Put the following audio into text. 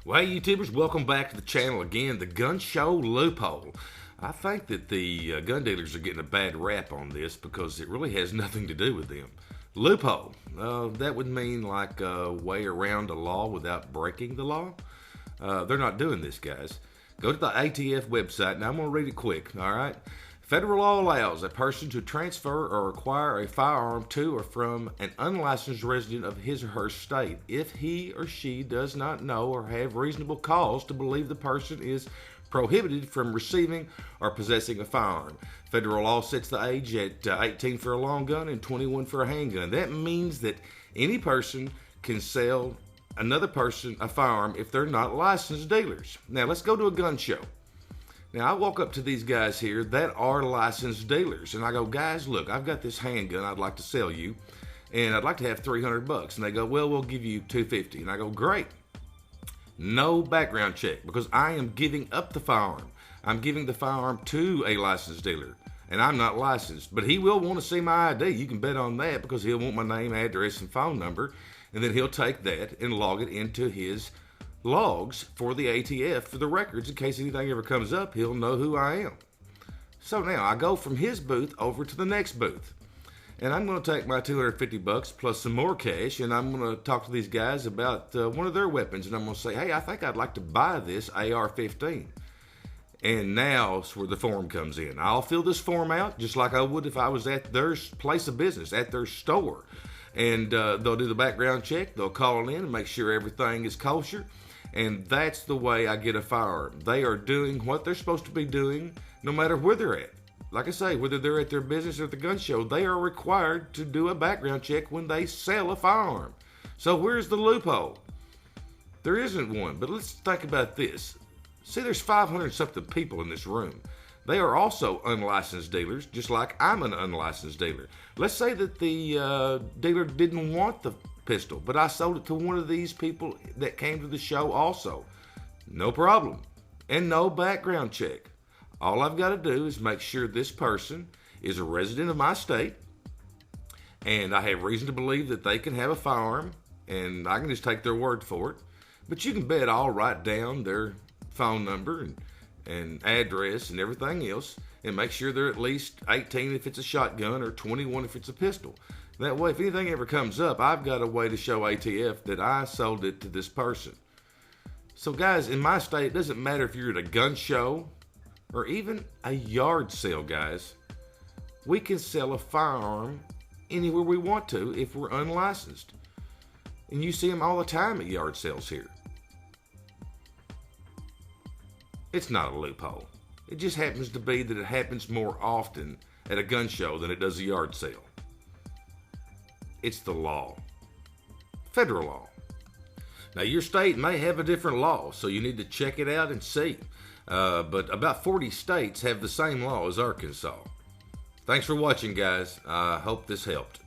Well, hey, YouTubers, welcome back to the channel again, the Gun Show Loophole. I think that the gun dealers are getting a bad rap on this because it really has nothing to do with them. Loophole, that would mean like a way around the law without breaking the law. They're not doing this, guys. Go to the ATF website, and I'm going to read it quick, all right? Federal law allows a person to transfer or acquire a firearm to or from an unlicensed resident of his or her state if he or she does not know or have reasonable cause to believe the person is prohibited from receiving or possessing a firearm. Federal law sets the age at 18 for a long gun and 21 for a handgun. That means that any person can sell another person a firearm if they're not licensed dealers. Now, let's go to a gun show. Now, I walk up to these guys here that are licensed dealers, and I go, guys, look, I've got this handgun I'd like to sell you, and I'd like to have $300. And they go, well, we'll give you $250. And I go, great. No background check, because I am giving up the firearm. I'm giving the firearm to a licensed dealer, and I'm not licensed. But he will want to see my ID. You can bet on that, because he'll want my name, address, and phone number, and then he'll take that and log it into his logs for the ATF for the records. In case anything ever comes up, he'll know who I am. So now I go from his booth over to the next booth, and I'm going to take my $250 plus some more cash, and I'm going to talk to these guys about one of their weapons, and I'm going to say, hey, I think I'd like to buy this AR-15. And now is where the form comes in. I'll fill this form out just like I would if I was at their place of business, at their store. And they'll do the background check. They'll call in and make sure everything is kosher. And that's the way I get a firearm. They are doing what they're supposed to be doing no matter where they're at. Like I say, whether they're at their business or at the gun show, they are required to do a background check when they sell a firearm. So where's the loophole? There isn't one, but let's think about this. See, there's 500 something people in this room. They are also unlicensed dealers, just like I'm an unlicensed dealer. Let's say that the dealer didn't want the pistol, but I sold it to one of these people that came to the show also. No problem. And no background check. All I've got to do is make sure this person is a resident of my state, and I have reason to believe that they can have a firearm, and I can just take their word for it. But you can bet I'll write down their phone number and address and everything else, and make sure they're at least 18 if it's a shotgun or 21 if it's a pistol. That way, if anything ever comes up, I've got a way to show ATF that I sold it to this person. So guys, in my state, it doesn't matter if you're at a gun show or even a yard sale, guys. We can sell a firearm anywhere we want to if we're unlicensed. And you see them all the time at yard sales here. It's not a loophole. It just happens to be that it happens more often at a gun show than it does a yard sale. It's the law. Federal law. Now, your state may have a different law, so you need to check it out and see. But about 40 states have the same law as Arkansas. Thanks for watching, guys. I hope this helped.